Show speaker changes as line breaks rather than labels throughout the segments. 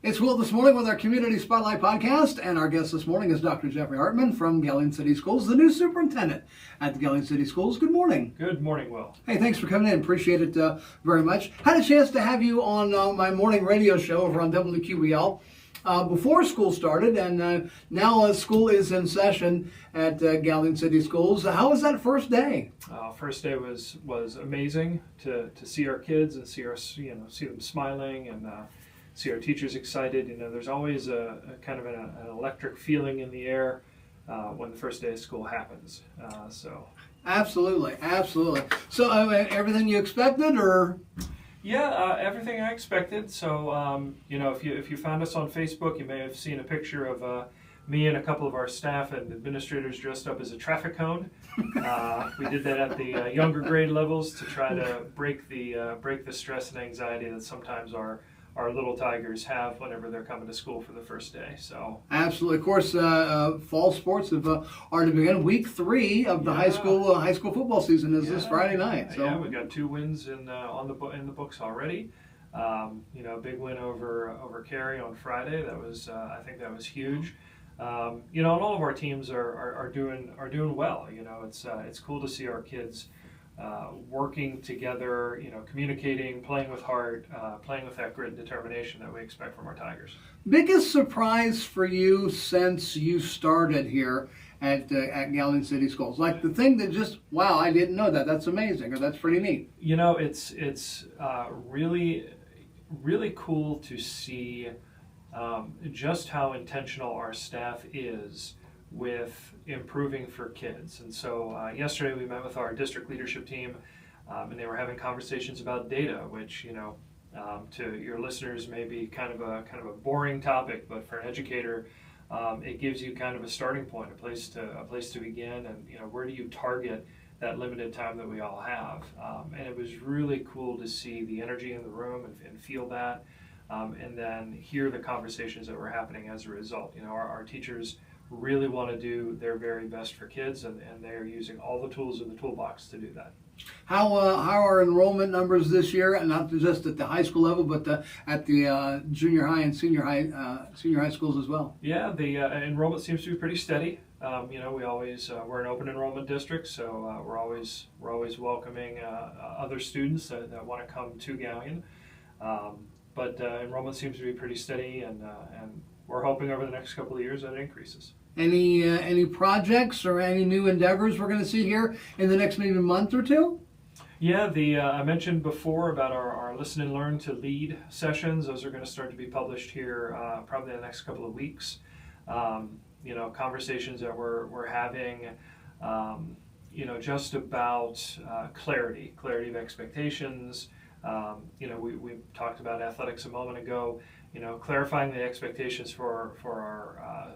It's Will this morning with our Community Spotlight podcast, and our guest this morning is Dr. Jeffrey Hartman from Galion City Schools, the new superintendent at the Galion City Schools. Good morning.
Good morning, Will.
Hey, thanks for coming in. Appreciate it very much. Had a chance to have you on my morning radio show over on WQEL before school started, and now school is in session at Galion City Schools. How was that first day?
First day was amazing to see our kids and see them smiling and see our teachers excited. There's always a kind of an electric feeling in the air when the first day of school happens.
Absolutely. So everything you expected, or?
Yeah, everything I expected. So if you found us on Facebook, you may have seen a picture of me and a couple of our staff and administrators dressed up as a traffic cone. We did that at the younger grade levels to try to break the stress and anxiety that sometimes our little tigers have whenever they're coming to school for the first day. So
absolutely, of course, fall sports are to begin. Week 3 of the high school football season is this Friday night. So
we got 2 wins in the books already. Big win over Cary on Friday. That was I think that was huge. And all of our teams are doing well. It's cool to see our kids working together, communicating, playing with heart, playing with that grit and determination that we expect from our Tigers.
Biggest surprise for you since you started here at Galion City Schools? Like the thing that just, wow, I didn't know that. That's amazing, or that's pretty neat.
It's really, really cool to see just how intentional our staff is with improving for kids. And so yesterday we met with our district leadership team, and they were having conversations about data, which to your listeners may be kind of a boring topic, but for an educator, it gives you kind of a starting point, a place to begin, and where do you target that limited time that we all have. And it was really cool to see the energy in the room and feel that, and then hear the conversations that were happening as a result. Our teachers really want to do their very best for kids, and they're using all the tools in the toolbox to do that.
How are enrollment numbers this year, and not just at the high school level, but at the junior high and senior high schools as well?
Yeah, the enrollment seems to be pretty steady. We're an open enrollment district, so we're always welcoming other students that want to come to Galion. But enrollment seems to be pretty steady, and we're hoping over the next couple of years that it increases.
Any projects or any new endeavors we're going to see here in the next maybe month or two?
Yeah, I mentioned before about our Listen and Learn to Lead sessions. Those are going to start to be published here probably in the next couple of weeks. Conversations that we're having, just about clarity of expectations. We talked about athletics a moment ago. Clarifying the expectations for our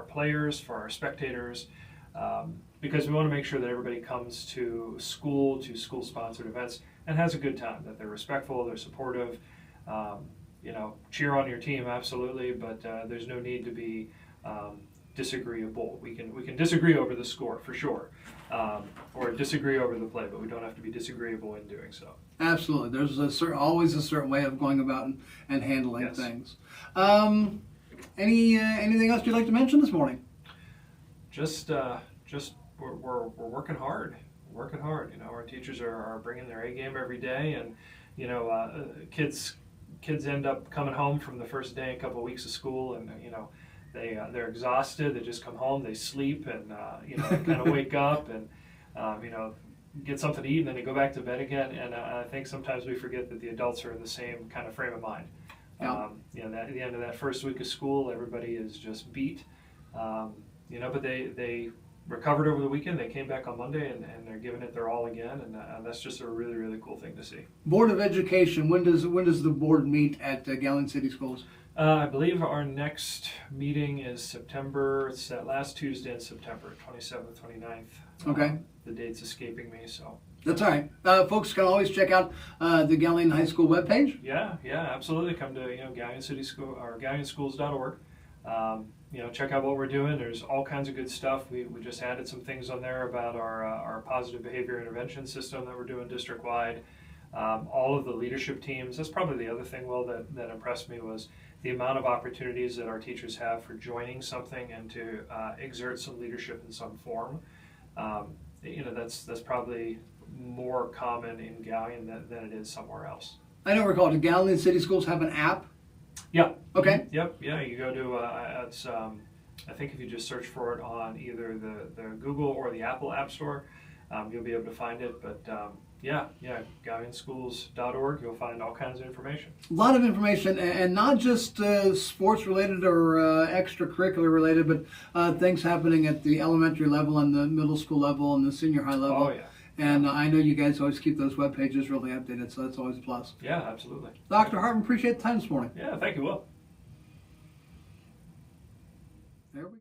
players, for our spectators, because we want to make sure that everybody comes to school-sponsored events and has a good time, that they're respectful, they're supportive. Cheer on your team, absolutely, but there's no need to be disagreeable. We can disagree over the score for sure, or disagree over the play, but we don't have to be disagreeable in doing so.
Absolutely. There's always a certain way of going about and handling things. Anything else you'd like to mention this morning?
Just we're working hard. Our teachers are bringing their A game every day, and kids end up coming home from the first day, a couple of weeks of school, and they're exhausted. They just come home, they sleep, and kind of wake up and get something to eat, and then they go back to bed again. And I think sometimes we forget that the adults are in the same kind of frame of mind.
Yeah.
At the end of that first week of school, everybody is just beat. But they recovered over the weekend. They came back on Monday, and they're giving it their all again, and that's just a really, really cool thing to see.
Board of Education, when does the board meet at Galion City Schools?
I believe our next meeting is September. It's that last Tuesday in September, 27th, 29th.
Okay.
The date's escaping me, so.
That's all right. Folks can always check out the Galion High School webpage.
Yeah, absolutely. Come to Galion City School or GalionSchools.org. Check out what we're doing. There's all kinds of good stuff. We just added some things on there about our positive behavior intervention system that we're doing district-wide. all of the leadership teams. That's probably the other thing, Will, that impressed me was the amount of opportunities that our teachers have for joining something and to exert some leadership in some form. That's probably more common in Galion than it is somewhere else.
I don't recall. Do Galion City Schools have an app?
Yeah.
Okay.
Yep. Yeah. You go to it's. I think if you just search for it on either the Google or the Apple App Store, you'll be able to find it. But GalionSchools.org. You'll find all kinds of information.
A lot of information, and not just sports related or extracurricular related, but things happening at the elementary level and the middle school level and the senior high level.
Oh yeah.
And I know you guys always keep those web pages really updated, so that's always a plus.
Yeah, absolutely.
Dr. Hartman, appreciate the time this morning.
Yeah, thank you, Will.
There we go.